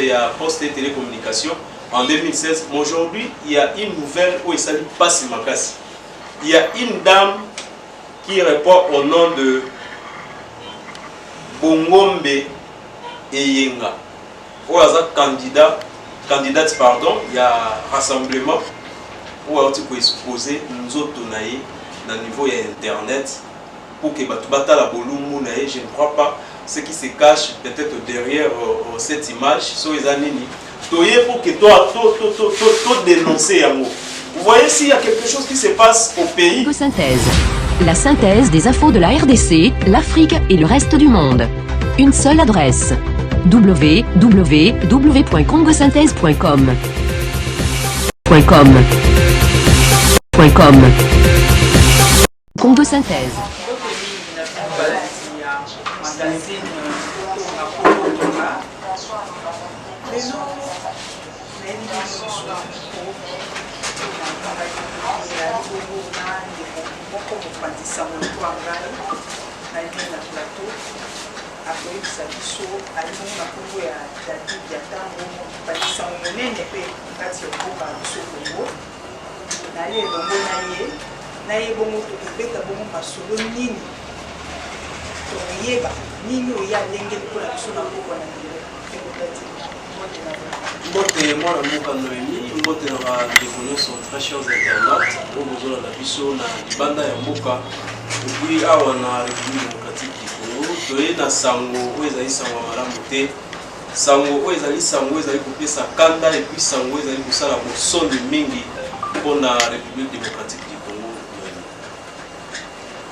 Il y a Poste et Télécommunications en 2016. Mais aujourd'hui, il y a une nouvelle où il s'agit pas si Makassi. Il y a une dame qui répond au nom de Bongombe Eyenga. Où il y a candidate, pardon, il y a rassemblement où il faut exposer nous autres dans le niveau internet pour que Batubata la Bolumou, je ne crois pas ce qui se cache peut-être derrière cette image. So les anini. Toye pour que toi dénoncer un mot. Vous voyez s'il y a quelque chose qui se passe au pays. Synthèse. La synthèse des infos de la RDC, l'Afrique et le reste du monde. Une seule adresse. www.congosynthèse.com. Congo Synthèse. Mbote moi na mboka Noémie, mbote na déconnaissance sont très chers internautes, au besoin de la biso na libanda ya mboka, depuis awa na République démocratique du Congo, toye na sango oyo ezali sango malamu te, sango oyo ezali kopesa kanda et puis sango oyo ezali kosala bosoni mingi mpona République démocratique du Congo.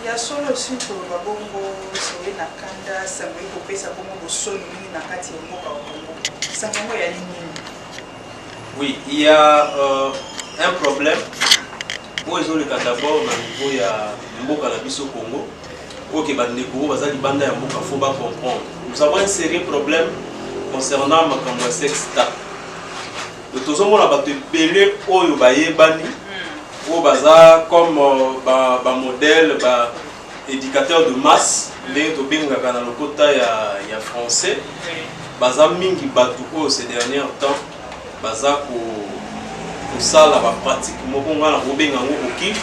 Ya solo sito babongo soye na kanda sango kopesa bongo bosoni mingi na kati ya mboka wa Congo. Sango ya nini? Oui, il y a un problème. Pour les cas d'abord, au niveau de Mboka na biso Congo, ok, faut pas comprendre. Nous avons un sérieux problème concernant ma sexta. Le tozomo na bato belé oyo bayebani, o baza comme modèle, éducateur de masse, les to bengaka na lokota ya français. Baza mingi batu oyo ces derniers temps. Baza ko sala ba pratique moko ngana ko benga ngo ko kit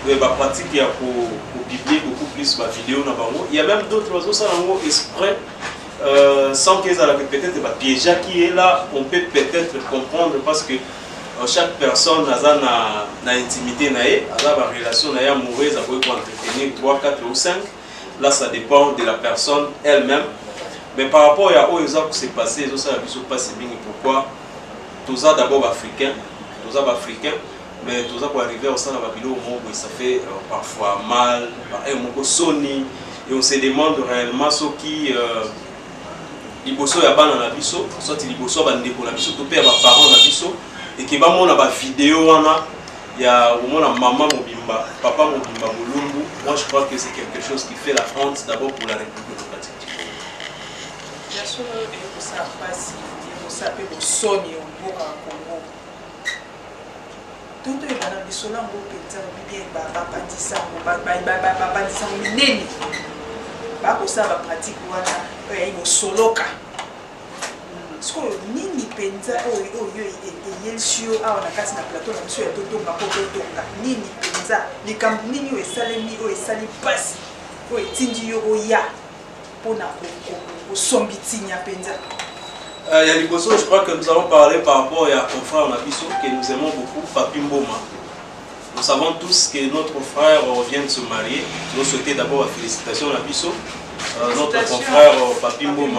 et ba pratique ya ko publier beaucoup plus ba vidéo na bango. Il y a même d'autres oiseaux ça ngo exprès sans qu'ils aient peut-être ba piège qui est là, on peut peut-être comprendre parce que chaque personne a na intimité na e, a ba relation na ya amoureuse a ko entretenir 3, 4 ou 5. Là ça dépend de la personne elle-même. Mais par rapport à où ils ont se passé, ça a vu pas si bien pourquoi tout ça d'abord africain, mais tout ça pour arriver au sein de la Babylone, ça fait parfois mal, un mot sonny, et on se demande réellement ce qui liboso ya bana na biso, soit liboso ba ndeko na biso, to pe ba parents na biso, et qui va mona ba vidéo wana ya au moins maman mobimba, papa mobimba molumbu. Moi je crois que c'est quelque chose qui fait la honte d'abord pour la République démocratique du Congo. Bien sûr, et ça passe, il faut savoir que sonny au Congo. Tout le monde a besoin de bien bapatisa, bapatisa minene. Bakosa ba pratique wana, il soloka. Ce que nini penza oyo yelsio awa na kati na plateau na biso ya totonga po totonga nini penza likambo nini oyo esalemi oyo esali pasi oyo etindi yo oya mpona kosombi tinya penza. Il y a liboso, je crois que nous allons parler par rapport à ton frère Nabiso que nous aimons beaucoup, Papi Mboma. Nous savons tous que notre frère vient de se marier. Nous souhaitons d'abord la félicitation à Nabiso. Notre confrère Papi Mboma.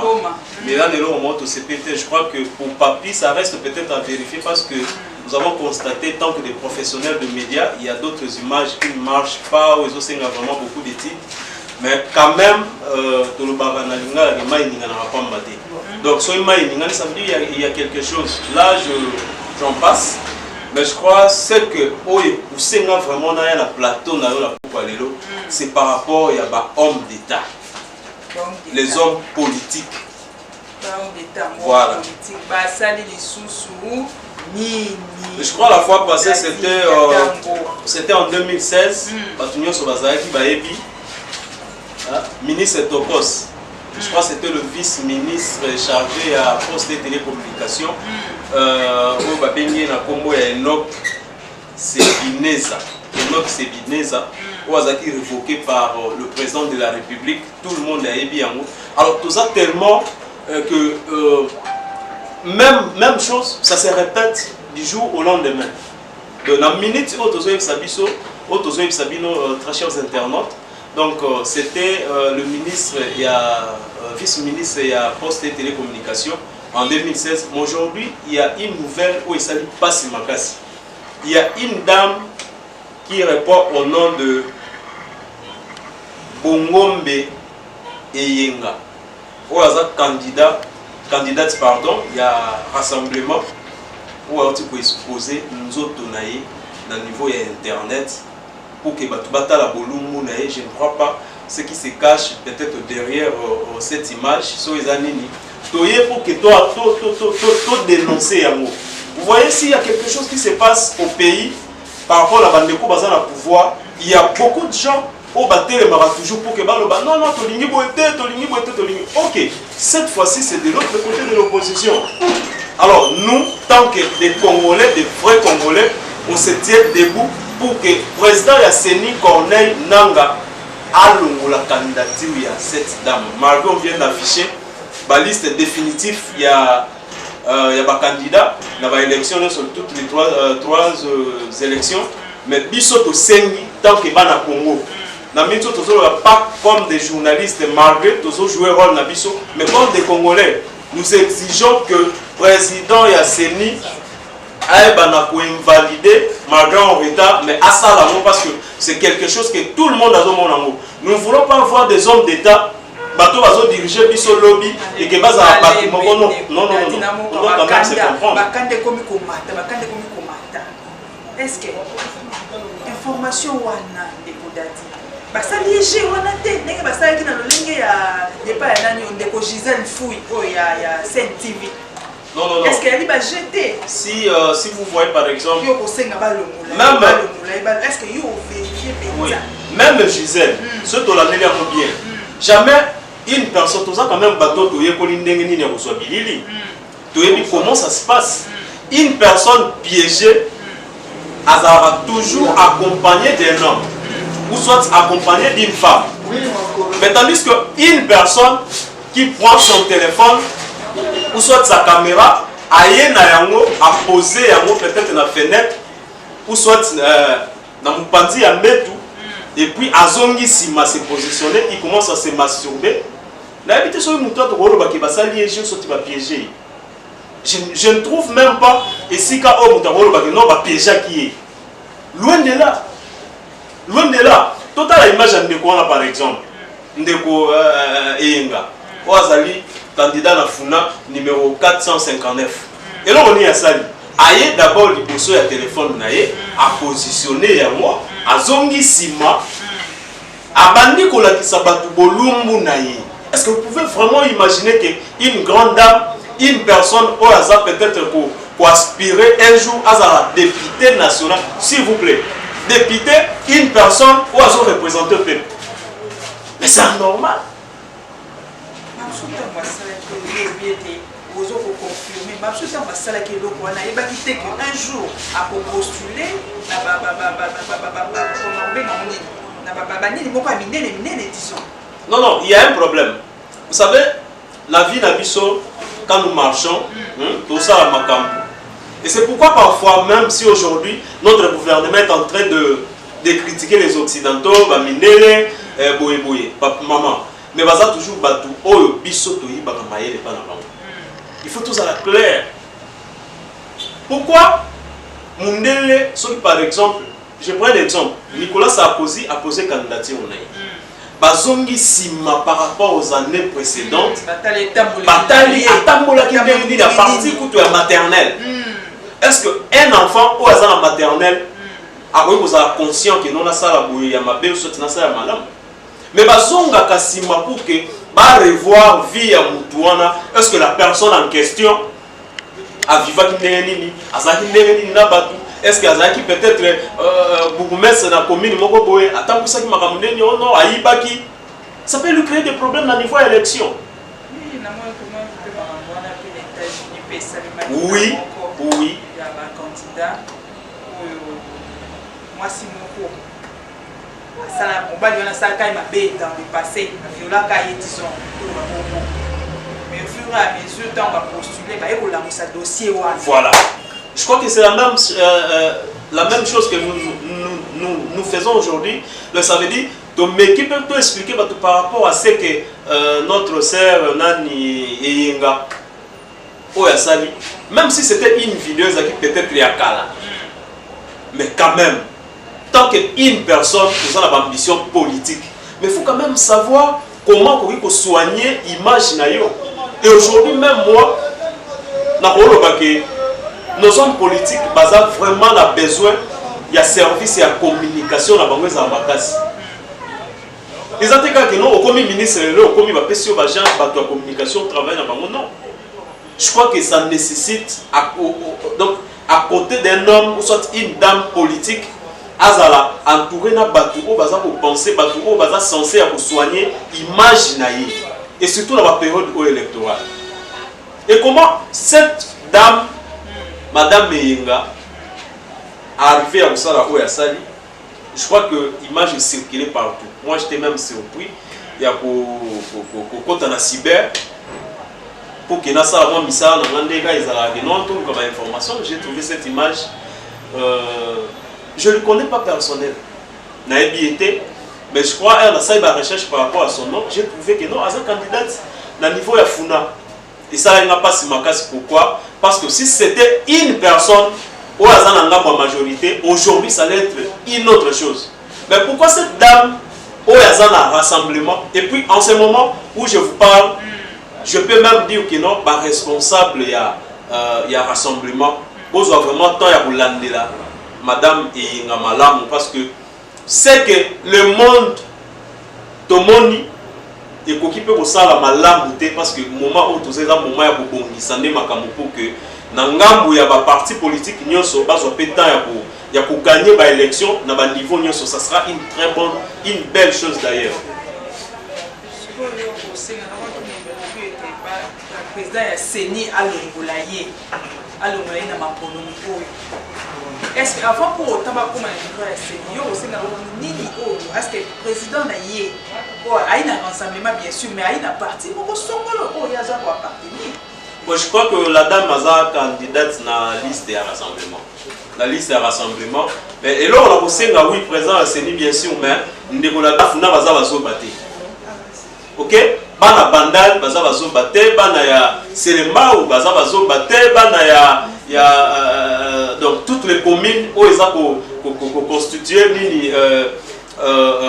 Mais là, je crois que pour Papi, ça reste peut-être à vérifier parce que nous avons constaté, tant que des professionnels de médias, il y a d'autres images qui ne marchent pas, où ils ont vraiment beaucoup d'éthiques. Mais quand même, donc, ça veut dire qu'il y a quelque chose. Là, j'en passe. Mais je crois que vraiment dans la plateau, c'est par rapport à l'homme d'État. Les hommes politiques. Voilà. Je crois la fois passée, c'était en 2016. Ministre Tokos. je crois que c'était le vice-ministre chargé à poste et télécommunications, au Babengi na Kombo ya Enoch Sebineza, où a été révoqué par le président de la République, tout le monde a ébi en haut. Alors tout ça tellement que même chose, ça se répète du jour au lendemain. De la minute où Tozo Sabiso, très chers internautes, donc c'était le ministre, vice-ministre et poste et télécommunications en 2016. Mais aujourd'hui, il y a une nouvelle où il s'agit pas si Makassi. Il y a une dame qui répond au nom de Bongombe Eyenga. Où candidate, pardon, il y a rassemblement où tu peux exposer nous autres dans le niveau internet pour que tu la bolumbu. Je ne crois pas ce qui se cache peut-être derrière cette image. Sur les années, pour que toi dénoncer. Vous voyez, s'il y a quelque chose qui se passe au pays par rapport à la bande de pouvoir, il y a beaucoup de gens au battre toujours pour que non, Tolingi Boete. Ok, cette fois-ci c'est de l'autre côté de l'opposition. Alors nous, tant que des Congolais, des vrais Congolais, on se tient debout pour que le président Yasseni Corneille Nanga a la candidature à cette dame. Malgré on vient d'afficher la liste définitive, il y a des candidats dans l'élection sur toutes les trois élections, mais Bissot Sengi tant que Bana Congo. Pas comme des journalistes, malgré tous jouer rôle dans Bissot, mais comme des Congolais. Nous exigeons que le président Yasseni aille invalider malgré en retard, mais à ça parce que c'est quelque chose que tout le monde a demandé. Nous ne voulons pas voir des hommes d'État bateau va diriger biso lobby et que base à bâtiment non on doit quand même se comprendre. Est-ce que information wana de Kodati basa lié wana te ndenge basa ki na lolenge ya depa ya nani ndeko Gisèle Fouille ya Sen TV. Non. Est-ce qu'elle va jeter? Si vous voyez par exemple même est-ce que vous vérifiez oui. Même Gisèle ce to la neli en bien jamais une personne tout ça quand même bateau to yekoli ndenge nini ya kozwa bilili to yebi comment ça se passe une personne piégée azara toujours accompagné d'un homme ou soit accompagné d'une femme. Mais tandis qu'une personne qui prend son téléphone ou soit sa caméra aye na yango a posé yango peut-être na fenêtre ou soit na mupandi ya metu et puis azongi sima se positionner, il commence à se masturber. Na habité sur une moto to ba ki basali et je sorti ba piéger. Je ne trouve même pas ici quand on non va piéger qui est loin de là. Total image ndeko wana par exemple ndeko Eyenga Oazali candidat na Funa numéro 459 et là on est à sali aye d'abord liboso ya téléphone na ye a positionner ya moi azongi sima abandi ko la kisabatu bolumbu na ye. Est-ce que vous pouvez vraiment imaginer que une grande dame, une personne au hasard peut-être pour aspirer un jour à la députée nationale, s'il vous plaît, député, une personne au hasard représenter le peuple. Mais c'est anormal. Un jour, à postuler, non, il y a un problème. Vous savez, la vie d'Abisso, quand nous marchons, tout ça à Makambo. Et c'est pourquoi parfois, même si aujourd'hui, notre gouvernement est en train de critiquer les Occidentaux, Bamindele, Boye, Papa, Maman, mais il va toujours battre, oh, Bisso, il faut tout ça clair. Pourquoi Mundele, par exemple, je prends l'exemple, Nicolas Sarkozy a posé candidature au Naï. Bazongi sima par rapport aux années précédentes. Batali atambola qui est la partie couteau maternelle. Est-ce qu'un enfant au hasard maternelle a conscient que non a ça la bouille ya mabe ou soit na ça ya malam. Mais bazonga kasima pour que ba revoir vie ya mutuana. Est-ce que la personne en question a viva qui nini azaki nini na batu. Est-ce qu'il y a qui peut-être bourgmestre dans la commune Mokoboé attend pour ça qui m'a ramené non aïbaki ça peut lui créer des problèmes au niveau de l'élection. Oui, oui. Il y a un candidat. Moi, si mon ça on va lui en ça quand il m'a bé dans le passé. Viola Kaye disons. Mais au fur et à mesure, on va postuler, bah, il y a un dossier. Voilà. Je crois que c'est la même chose que nous faisons aujourd'hui. Ça veut dire, donc, mais qui peut expliquer par rapport à ce que notre sœur Nani Eyenga, Oyasali, même si c'était une vidéo qui peut-être il y a Kala, mais quand même, tant qu'une personne qui a l'ambition politique, mais il faut quand même savoir comment on peut soigner l'image. Et aujourd'hui, même moi, nos hommes politiques ont vraiment besoin de service et de communication dans les ambassades. Les attaquants qui ont commis ministre, ont commis agent de communication, travail dans le non. Je crois que ça nécessite, donc, à côté d'un homme ou soit une dame politique, azala entouré na batu o baza ko penser batu o baza censé à soigner image naïe et surtout dans la période électorale. Et comment cette dame madame Meyenga arrivée à Osala Oyasali, je crois que l'image circulait partout. Moi j'étais même surpris, il y a pour na cyber pour que na sala moi misala na ndeka ezala que non tout comme information, j'ai trouvé cette image je ne le connais pas personnel. Mais je crois qu'elle a fait une recherche par rapport à son nom. J'ai trouvé que non, elle est candidate à niveau de Funa. Et ça n'a pas si ma casse. Pourquoi? Parce que si c'était une personne où elle a la majorité, aujourd'hui ça allait être une autre chose. Mais pourquoi cette dame où elle a un rassemblement? Et puis en ce moment où je vous parle, je peux même dire que non, bah, responsable, il y a rassemblement. Où il y a vraiment temps à vous lander là. Madame Eyenga Malamu, parce que c'est que le monde tomoni et qu'on peut ça la malamu parce que moment où tous ces moments ya kobongisa nde makambo pour que na ngambu ya ba parti politique nyonso bazo pétant ya ko gagner ba élection na ba niveau nyonso, ça sera une très bonne, une belle chose d'ailleurs. Le président ya Seni alongolaye na makono oyo. Est-ce que avant pour autant comme un Seni yo c'est na nini oyo est-ce que président na yé a une rassemblement bien sûr mais a une parti moko songolo oyo ya za ko appartenir. Moi je crois que la dame a candidate na liste de rassemblement. La liste de rassemblement mais et là on a aussi oui président ya Seni bien sûr mais ndeko la dafuna baza bazo baté. OK? Bana bandal baza bazo baté, bana ya Selemba ou baza bazo baté, bana ya donc toutes les communes où ils ont constitué nini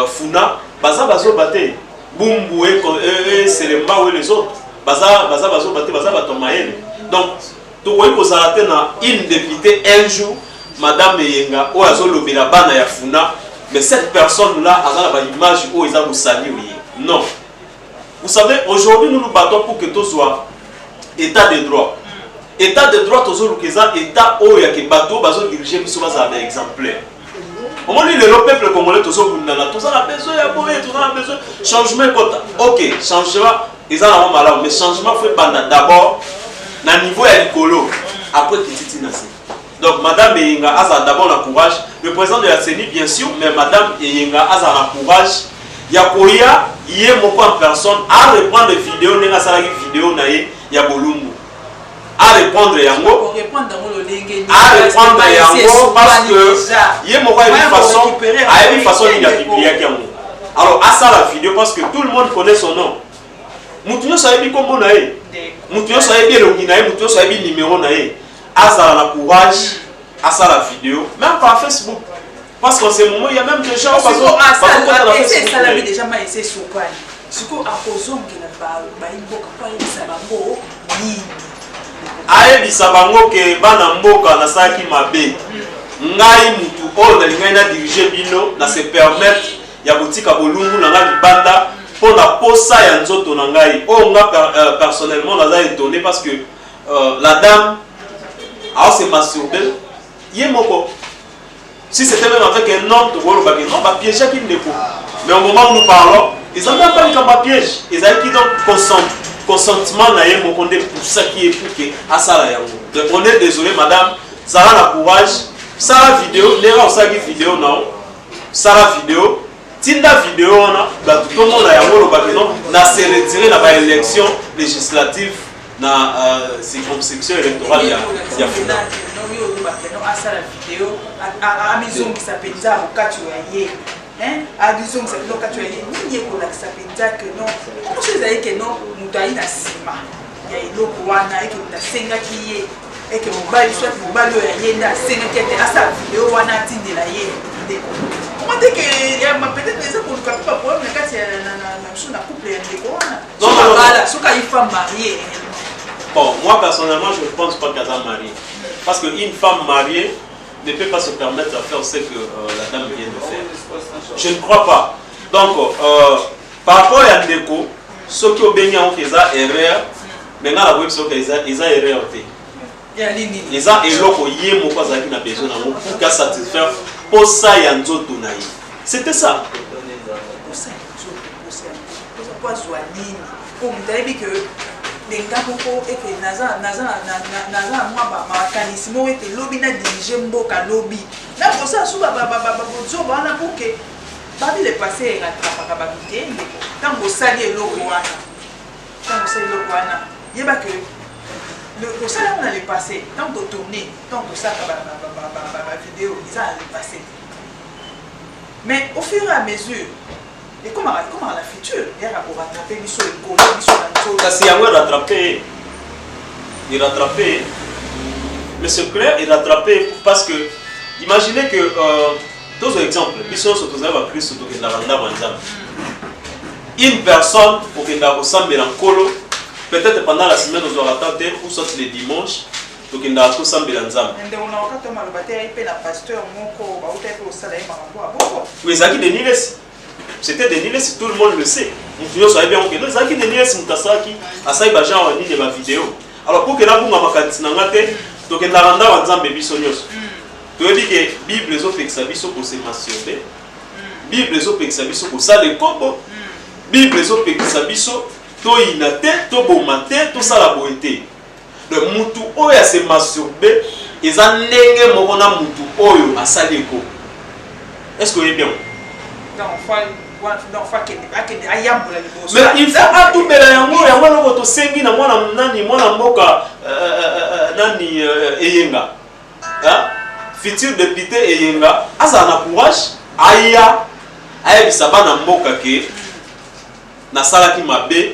Funa baza bazo baté, Bumbu et Selemba ou les autres baza bazo baté, baza batomaele. Donc tout voyez qu'on a na une députée un jour madame Eyenga ou azo lobela bana ya Funa, mais cette personne là a la image où ils ont sali oui. Non. Vous savez, aujourd'hui, nous nous battons pour que tout soit état de droit. État de droit, tout ça, état où il y a des bateaux, bateaux dirigés, qui sont des exemplaires. Au moment où le peuple congolais, tout ça, tout ça a besoin, tout ça a besoin. Changement, ok, changement, ils ont un malade, mais changement, il faut d'abord, à niveau de l'écolo, après petit nasi. Donc, madame Eyenga a d'abord le courage. Le président de la CENI, bien sûr, mais madame Eyenga a le courage. Yakoya, il y a en personne à reprendre des vidéos, il y a des vidéos, il y a Bolumbu. À reprendre Yango. À reprendre Yango parce que il y a une façon de publier Yango. Alors, à ça la vidéo parce que tout le monde connaît son nom. Moutounyo sahebi kombo nae. Moutounyo sahebi elongi nae, Moutounyo sahebi numéro nae. À ça la courage, à ça la vidéo, même par Facebook. Parce qu'en ce moment, il y a même des gens qui sont déjà mal essayé sur quoi. Ce qu'on a posé, ayebi sabango ke bana mboka na saki mabe ngai mutu oyo na lingai na diriger bino na se permettre ya botika bolungu na ngai libanda pour la posa ya nzoto na ngai o nga personnellement naza étonné parce que la dame a se masturber yemoko. Si c'était même avec un homme, non, va piéger qui n'est pas. Mais au moment où nous parlons, ils n'ont même pas eu comme piège. Ils ont qui donc concentrent. consentement na ye mokonde pour ça qui est pour que à ça yango. Donc on est désolé madame, ça a la courage, ça la vidéo, les gens ça qui vidéo non, ça la vidéo, tinda vidéo on a, bah tout le monde a yango le bakenon, na se retirer la élection législative na circonscription électorale il y a fini. À ça la vidéo, à maison qui s'appelle ça au cas où il y a à disons que c'est quand tu as dit pour la sapinza que non comment c'est ça que non mutaï na sima ya iloko wana et que na senga qui et que mobile soit mobile ya yenda senga qui était à sa vidéo wana tindela ye comment dire que ya peut-être les pour pas problème na kati na sur na couple ya ndeko wana non voilà soka une femme mariée. Bon moi personnellement je ne pense pas qu'elle soit mariée parce que une femme mariée ne peut pas se permettre de faire ce que la dame vient de faire. Je ne crois pas. Donc, par rapport à Ndeko, ceux qui ont béni en faisant erreur, maintenant la web sur ils ont erreur. Ils ont erreur au yé mon pas qui n'a besoin pour qu'à satisfaire pour ça y a un autre naï. C'était ça. Pour ça pas joigner. Pour vous dire que les gars et que naza moi mécanisme et que lobby na diriger mboka lobby na pour ça sous bozo bana pour que babi le passé rattrapaka babité tant que sali eloko wana yeba que le ça on a le passé tant que tourner tant que ça vidéo ils ont le passé mais au fur et à mesure et comment la future il pour rattraper biso ekolo biso na nzoto kasi yango rattraper il rattraper mais c'est clair il rattraper parce que imaginez que deux exemples biso so tozala ba Christ to kenda banda banzam une personne pour kenda ressemble en colo peut-être pendant la semaine aux rattraper ou soit les dimanches to kenda to sambela nzam nde on a wakati malobate aipe na pasteur moko ba utape osala ye makambo aboko oui zaki de niles. C'était des niles, tout le monde le sait. Nous savons bien que nous avons des niles, nous avons dit que nous vidéo. Alors pour que nous avons donc nous avons dit que la Bible est pour se masturber. La Bible est pour ça les combos. La Bible est pour inate, to bomate, to ça la beauté. Le mutu oyo se masturber, ils ont nenge mokona mutu oyo asaleko. Est-ce que vous êtes bien? Mais il faut atubela yango loko to sengi na mwana nani mwana mboka nani eyenga futur député eyenga asa na courage aya bisa bana mboka ke na salaki mabe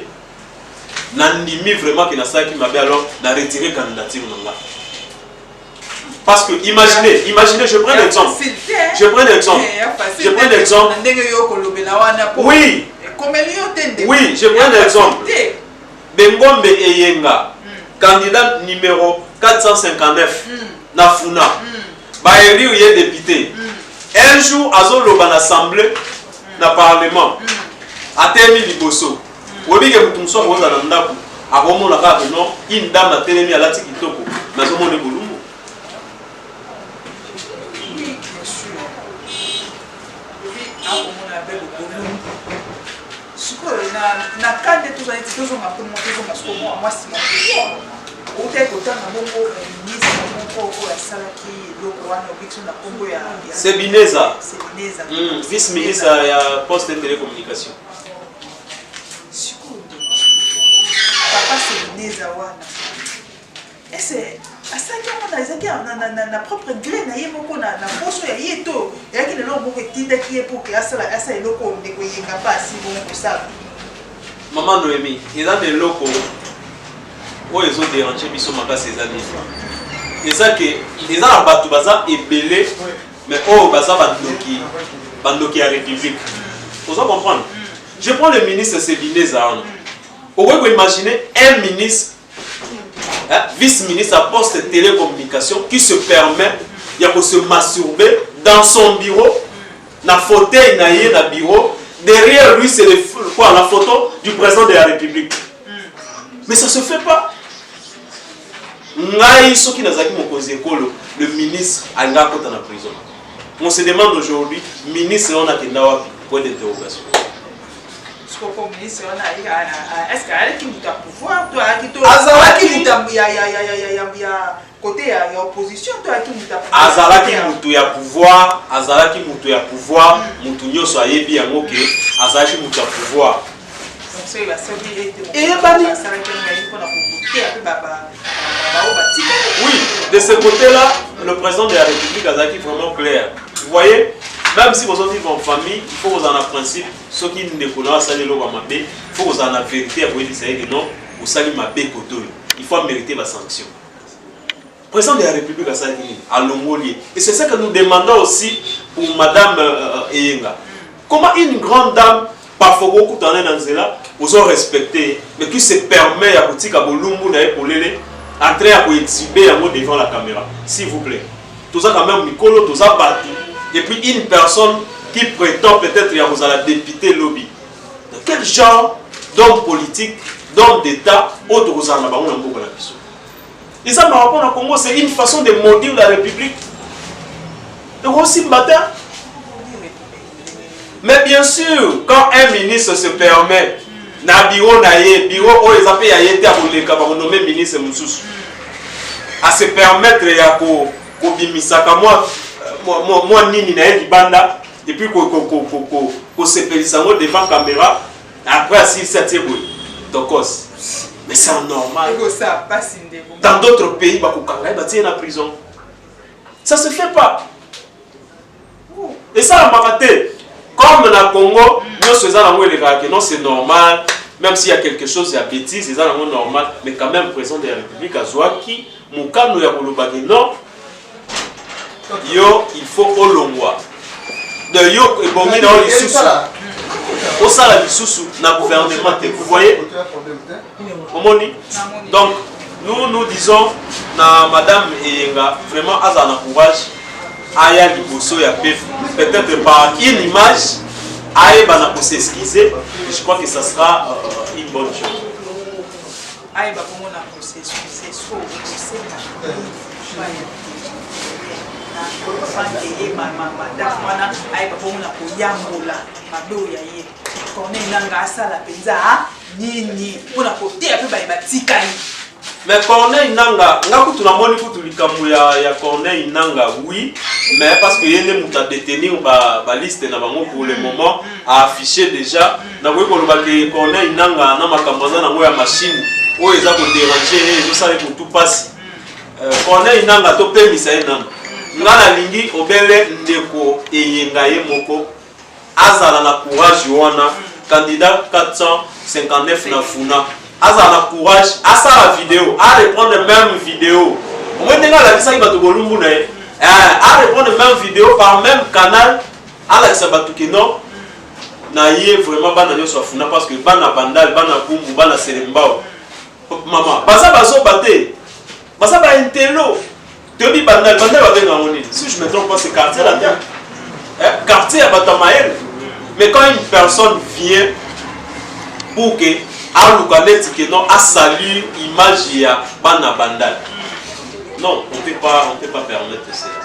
na ndimi vraiment que na salaki mabe alors na retirer candidature nanga. Parce que imaginez, je prends l'exemple. Oui. Oui, je prends l'exemple. Bengombe Eyenga, candidat numéro 459, Nafuna, Baeri ou yé député. Un jour, Azolo ban assemblée, na parlement, à Témi Liboso. Obi ke mutumso boza na ndaku, abomo la ka non, une dame na Témi alati kitoko, na zomo ne bulu. na kande tozali tozonga mpo tozonga siko moi c'est Bineza, vice-ministre à poste de télécommunication. Papa c'est Bineza wana. Et c'est na propre gré na ye moko na poso ya ye to ya ki lelo moko tinda ki e pour que asala eloko ndeko yenga pasi bon ko ça. Maman Noémie, il a des locaux où ils ont dérangé biso makasi ces années. Et ça que ils ont battu baza et belé mais oh baza bandoki à République. Vous allez comprendre. Je prends le ministre Sebineza. Vous pouvez imaginer un ministre vice-ministre à poste de télécommunication qui se permet de se masturber dans son bureau, dans le fauteuil, dans le bureau. Derrière lui, c'est la photo du président de la République. Mais ça ne se fait pas. Le ministre a en prison. On se demande aujourd'hui, ministre, on a point d'interrogation. comme ministre est-ce qu'aleki mutu ya pouvoir to alaki mutu ya côté ya opposition to alaki mutu azalaki mutu ya pouvoir azalaki mutu ya pouvoir mutu nyonso ayebi yango ke azalaki mutu ya pouvoir oui, de ce côté-là, le président de la République a été vraiment clair. Vous voyez, même si vous vivez en famille, il faut que vous en ayez principe. Ceux qui ne connaissent pas il faut que vous en ayez vérité. Vous dire que non, vous savez ma bé côté. Il faut mériter la sanction. Le président de la République a dit à l'homolier. Et c'est ça que nous demandons aussi pour Madame Eyenga. Comment une grande dame, parfois beaucoup de temps, vous ont respecté, mais qui se permet à boutique à Bolumbu pour les entrer à exhiber devant la caméra, s'il vous plaît. Tout ça quand même Mikolo, tout ça partout. Et puis une personne qui prétend peut-être à vous à la députée lobby. De quel genre d'homme politique, d'homme d'État, autre vous en avez un et ça me rappelle à Congo, c'est une façon de maudire la République. Et aussi matin. Mais bien sûr, quand un ministre se permet, na bureau où les appels a été à nommer ministre Moussous, à se permettre à bimisaka moi nini na banda et puis qu'on se pélissango devant caméra après assis cette ébouille. Donc mais c'est normal. Dans d'autres pays, ils sont en prison. Ça ne se fait pas. Et ça, comme dans le Congo, non, c'est normal. Même s'il y a quelque chose, il y a bêtise, c'est normal. Mais quand même, le président de la République a Zouaki, Moukano Yakoulobaki, non. Yo, il faut au longwa. De yo, et bon, mais dans les sous. Au salaire sous na gouvernement, vous voyez? Donc, nous disons, na Madame Eyenga, vraiment, Azana courage, Aya Liboso ya peut-être par une image, Aya Bana pour s'excuser, je crois que ça sera une bonne chose. Aya Bana pour s'excuser, mais Corneille Nanga, tu n'as pas dit que Corneille Nanga, oui, mais parce que y a des détenus la liste pour le moment à afficher déjà. Corneille Nanga na machine où ils ont dérangé, tout ça pour tout passer. Corneille Nanga to pe misaye nanga. Ngana lingi obele ndeko Eyenga ye moko azala na courage wana candidat 459 na funa azala na courage asa la vidéo a reprendre même vidéo au moins denga la bisa ibatu bolumbu na a reprendre même vidéo par même canal à la sabatu que non na yé vraiment bana nyo so funa parce que bana bandal bana bumbu bana selembao maman baza bazo baté baza ba intello. Si je ne me trompe pas, c'est quartier là. Quartier à Batamaël. Mais quand une personne vient pour que a salué l'image de Bana Bandal, non, on ne peut pas permettre cela.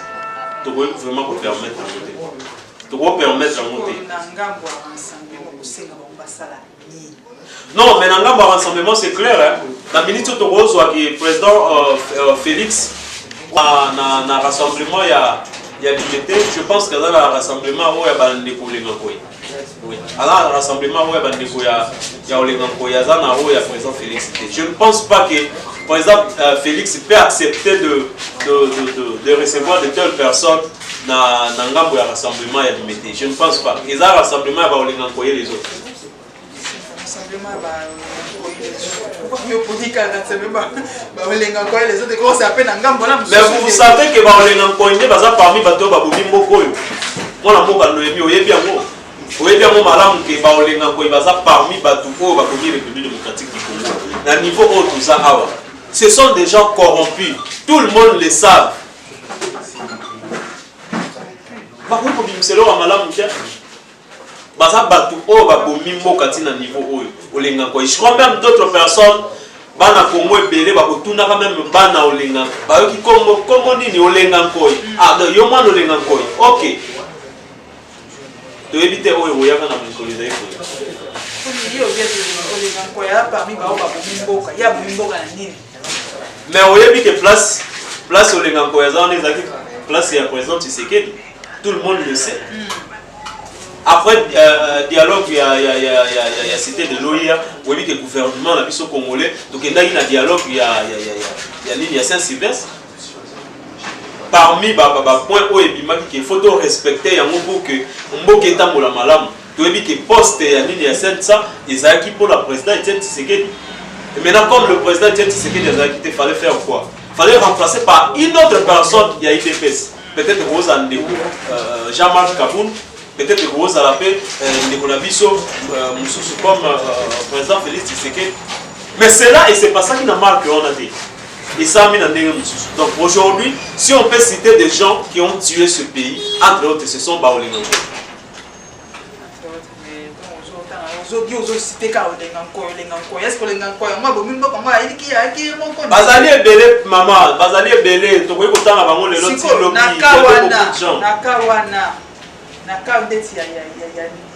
Tu peux vraiment permettre de monter. Tu peux permettre de monter. Non, mais dans le rassemblement, c'est clair. La ministre de Rose, qui est président Félix, dans le rassemblement, il y a l'unité. Je pense que dans le rassemblement, il y a des oui. Alors, le rassemblement, il y a le président Félix. Je ne pense pas que, par exemple, Félix peut accepter de recevoir de telles personnes dans le rassemblement, il y a l'unité. Je ne pense pas. Et dans le rassemblement, il y a les autres. Mais vous savez que parmi ce sont des gens corrompus. Tout le monde le savent. Je crois même d'autres personnes bana Congo ebele bakotuna quand même bana olenga bayoki kombo nini olenga nkoi ah donc yo mwana olenga nkoi OK to éviter oyo oyaka na mkoleza eko Mais vous voyez que place au Lengankoyaza, on est place et à présent Tshisekedi. Tout le monde le sait. Après dialogue, il y a cité de l'OIA, vous voyez que le gouvernement, la mission congolais, donc il y a un dialogue, il y a Saint-Sylvestre. Parmi les points où il faut respecter, il y a un mot que est en malam. Tu vois que poste il y a ça, ils ont acquis pour la présidente Etienne Tshisekedi. Et maintenant, comme le président Etienne Tshisekedi a acquitté, il fallait faire quoi? Il fallait remplacer par une autre personne qui a été faite. Peut-être Rose Andeko, Jean-Marc Kaboun, peut-être Rose Alapé, Ndeko comme président Félix Tshisekedi. Mais c'est là et c'est pas ça qui n'a marqué on a dit. Et ça mis dans des donc aujourd'hui, si on peut citer des gens qui ont tué ce pays, entre autres, ce sont Baolingo. Bazali ebele maman, bazali ebele, tokoki kotanga bango lelo ti lobi naka ndeti ya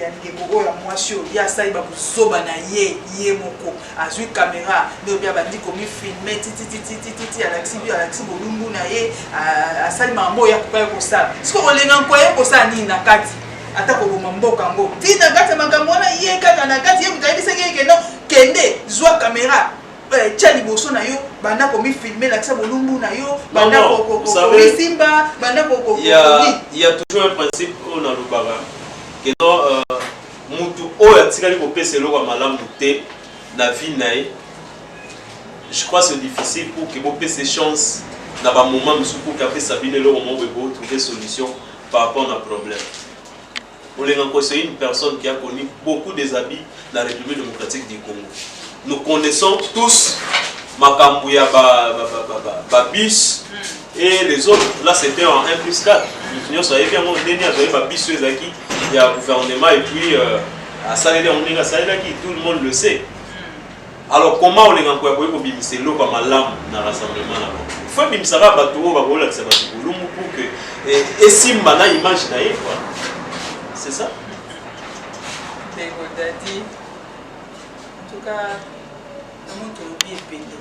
ndeko oyo ya mwasi oyo ya asali bakozoba na ye moko azwi kamera nde obi abandi komifilme titititititi alakisi bolumbu na ye asali makambo oyo akoka ye kosala siko olenga nkoya ye kosala nini na kati ata koboma mboka yango ti na kati ya makambo wana ye kaka na kati ye kutayebisaki ye keno kende zwa kamera tia liboso na yo banda komifilme lakisa bolumbu na yo banda komisimba banda il y a toujours un principe on a le baga que non mutu oyo atikali kopesa eloko ya malamu te na vie na ye. Je crois que c'est difficile pour que vous puissiez chance dans un moment pour qu'après bine eloko moko ebo trouver solution par rapport à un problème. C'est une personne qui a connu beaucoup des habits dans la République démocratique du Congo. Nous connaissons tous Makambouya Babis et les autres. Là, c'était en 1+4. Nous savons bien que Babis, il y a un gouvernement et puis à Salé, tout le monde le sait. Alors, comment on les a encore c'est l'eau comme un lame dans le rassemblement là. Il faut que nous sachions pour que et si on a une image quoi. C'est ça. En tout cas, nous avons bien payé.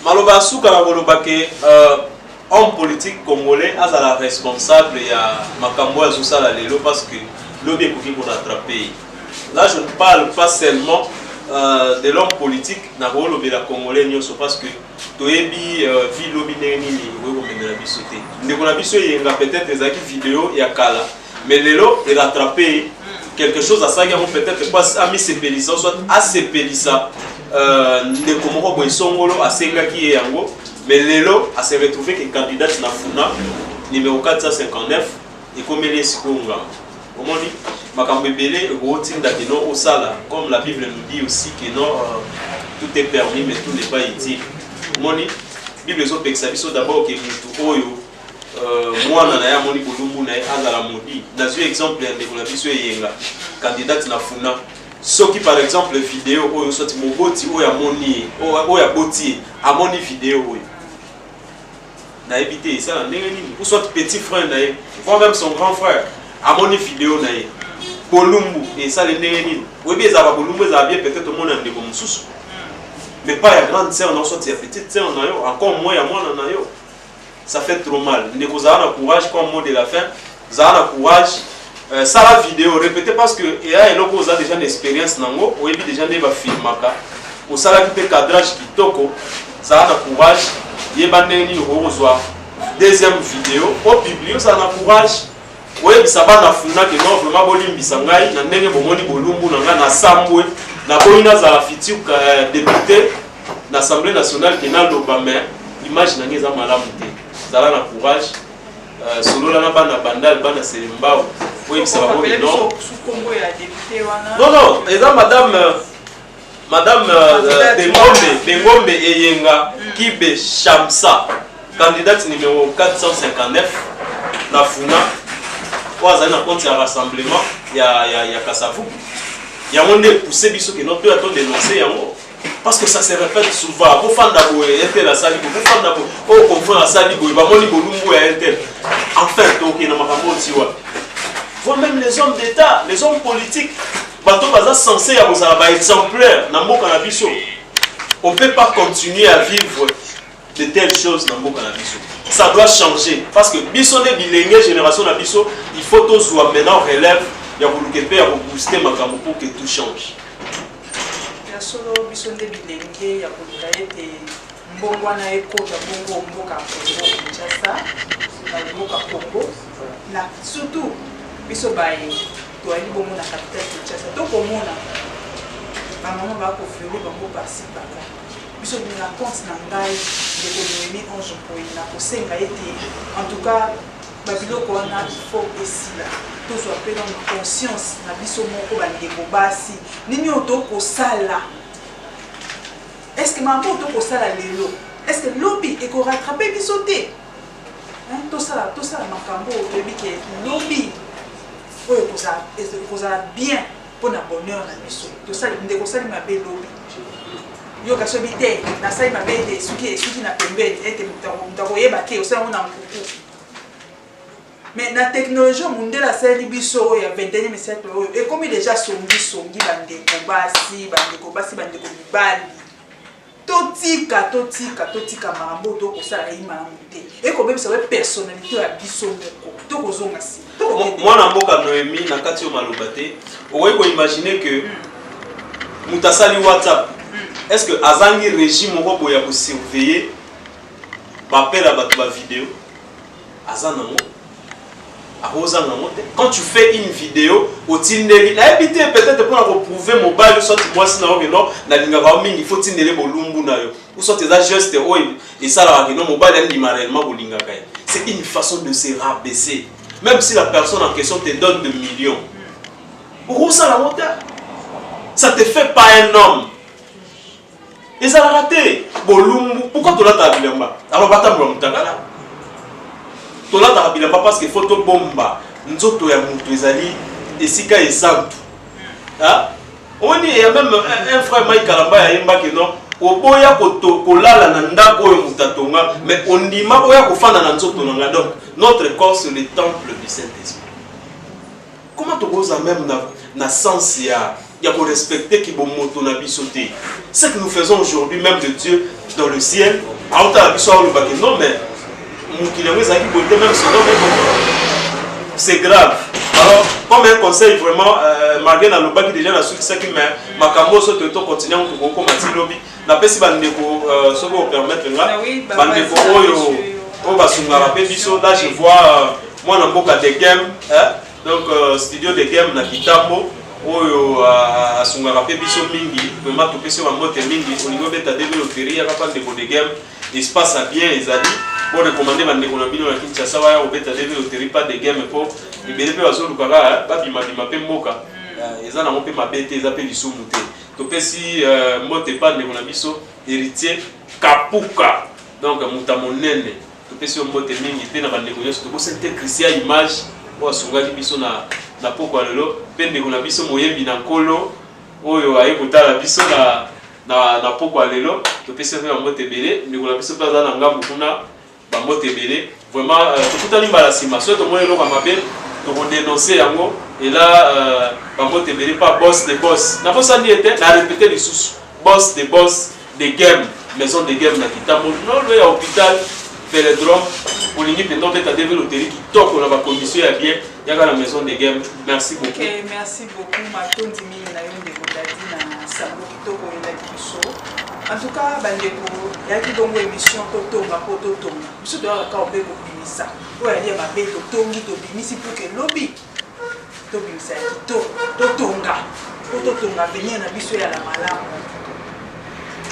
Maloba Souka homme politique congolais a la responsable il y a Makambo Azoussala Lelo parce que l'homme est pour rattraper. Là je ne parle pas seulement de l'homme politique na rôle de la congolais parce que toyebi vi lobi neni wo komemela biso te ndeko na biso yenga peut-être ezaki vidéo ya kala mais lelo est rattrapé quelque chose à ça qui peut-être pas ami sepelisa soit a sepelisa ndeko moko boy songolo asenga ki yango mais lelo a se retrouver que candidat na funa numéro 459 et comme les sikonga comment dit makambo ebele rotinda que non au sala comme la Bible nous dit aussi que non tout est permis mais tout n'est pas utile. Moni Bible zo peksa biso d'abord que mutu oyo mwana na ya moni bolumbu na azala modi nazo exemple ya ndeko na biso yenga candidate na funa soki par exemple vidéo oyo soit moboti oyo amoni oyo aboti amoni vidéo oyo na éviter ça ndenge nini ou soit petit frère na ye voire même son grand frère amoni vidéo na ye bolumbu et ça le ndenge nini webi ezaba bolumbu ezaba bien peut-être mona ndeko mususu mais pas la grande sœur, non, soit la petite sœur, encore moins à moi, ça fait trop mal. Nous avons courage, comme mot de la fin, nous avons courage. Ça, la vidéo, répétez parce que il y a déjà une expérience, ou il y a déjà des films. Ou ça, la cadrage qui toko, ça a courage. Il y a deuxième vidéo, au public, ça a courage. Oui, ça va na funa que non vraiment bolim bisangai na ndenge bomoni bolumbu na sambwe na boina za la futur député l'Assemblée nationale qui na lobame image na ngeza malamu te zala na courage solo la na bana bandal bana selimbao oui ça va bien non non et là madame Bengombe Eyenga Kibe Shamsa candidate numéro 459 na funa na compte ya rassemblement ya Kasavu. Il y a un poussé biso que notre a dénoncé yango Parce que ça se répète souvent. Vous faites d'abord et la salle, vous faites d'abord. Oh, comprendre la salle, vous allez vous et enfin, donc il y a voire même les hommes d'État, les hommes politiques, bateau baza censé avoir exemplaire dans le cannabis. On ne peut pas continuer à vivre de telles choses dans le cannabis. Ça doit changer parce que biso des bilingues génération d'Abisso, il faut tous maintenant relève, il y a voulu que faire booster makambo pour que tout change. Ya solo biso des bilingues ya koluka ete mbongo na ekota bongo mboka Congo Kinshasa na mboka Congo na surtout biso baye toali bongo na capitale Kinshasa to komona ba maman ba ko violer bango par-ci par-là biso na compte na ngai de Noémie Ange Mpoyi na kosenga ete en tout cas ba biloko wana il faut esila to soit pe dans conscience na biso moko ba ndeko basi nini oto kosala est-ce que maman oto kosala lelo est-ce que lobby e ko rattraper biso te hein to sala makambo to bi ke lobby oyo kozala bien pour na bonheur na biso to sala ndeko sala mabe lobby yo ka sobi te na sala mabe te suki na pembeni ete mutako yeba te osala na mpuku mais la technologie mondiale a servi biso ya 21e siècle et comme déjà songi bandeko basi bandeko mibali totika makambo to kosala ima monte et comme ça personnalité ya biso moko to kozonga si moi na mboka Noémie na kati yo maloba te okoki ko imaginer que mutasali WhatsApp est-ce que azangi régime moko boya ko surveiller bappel à bato ba vidéo azana mo quand tu fais une vidéo au Tindeli, peut-être pour prouver mon bail, soit moi si il faut Tindeli bolumbu na yo, ou soit tes gestes et ça là non mon bail réellement bolinga kay. C'est une façon de se rabaisser, même si la personne en question te donne de millions. Pourquoi ça la monte? Ça te fait pas un homme. Et ça l'a raté. Bolumbu, pourquoi tu l'as tabilamba? Alors bata mutangala. Tola tabilamba parce que photo bomba nzoto ya mutu ezali esika esantu ah on y a même un frère Mike Kalamba ya yemba que non oboya kolala na ndako oyo mutatonga mais on ndima oya kofanda na nzoto na donc notre corps c'est le temple du Saint-Esprit. Comment tu oses même na sens ya ko respecter ki bomoto na bisoté ce que nous faisons aujourd'hui même de Dieu dans le ciel autant biso le baké non mais c'est grave. Alors, comme un conseil vraiment, malgré la loba qui déjà n'a su ce qui mais ma camo se te continue en tout cas comme lobby. La pesi bandeko ce qu'on permettre là. Bandeko oyo basungara pe biso là je vois moi na mboka de game donc studio de game na Kitambo oyo asungara pe biso mingi vraiment to pesi ba mote mingi au niveau beta de l'hôtellerie ya pas de game espace à bien les amis pour recommander bandeko na bino na Kinshasa wa obeta de l'hôtellerie pas de game pour libérer pe bazo lukaka ba bima pe mboka eza na mope mabete eza pe lisumu te to pesi mote pas ndeko na biso héritier Kapuka donc muta monene to pesi mote mingi pe na bandeko nyonso to bosente Christian image o asungaki biso na poko lelo pe ndeko na biso moyembi na nkolo oyo aye kotala biso na poko lelo to pesi pe mbote belé ndeko na biso plaza na ngambu kuna ba mbote belé vraiment tokutali mbala sima so to moyo loka mabe to dénoncer yango et là ba mbote belé pas boss de boss na posa ni était na répéter les sous boss de game maison de game na Kitambo non le hôpital Vélodrome pour l'ingi pendant beta de l'hôtellerie qui toque on a ba commission ya bien ya la maison de game merci beaucoup. OK merci beaucoup matondi mini na yo ndeko dadi na salon kitoko ela kiso. En tout cas bandeko ya ki bongo émission totonga po totonga biso do ka obeko bimisa oya lia mabe totongi to bimisi pour que lobby to bimisa to totonga venir na biso ya la malamu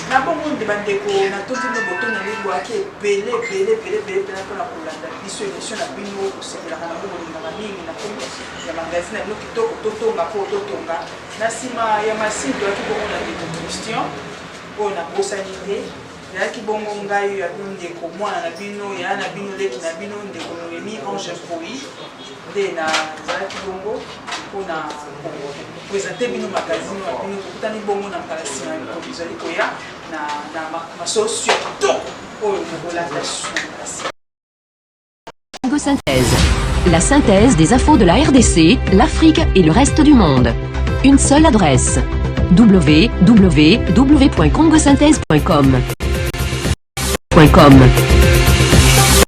na bongo de bandeko na tondi no boto na lingo ake belé na kolanda biso émission na bino osepela na bongo na mingi na kombo ya magazine no kitoko totonga po totonga na sima ya masindo ake bongo na Christian on a bossanité ezalaki bongo ngai oyo ya bino ndeko mwana na bino ya na bino leki na bino ndeko Noémie Ange Mpoi nde nazalaki bongo mpona kopresente bino magazine ya bino kokutani bongo na mbala nsima ya mikolo ezali koya na masolo ya kitoko oyo mokolanda susi. Congo Synthèse. La synthèse des infos de la RDC, l'Afrique et le reste du monde. Une seule adresse. www.congosynthèse.com.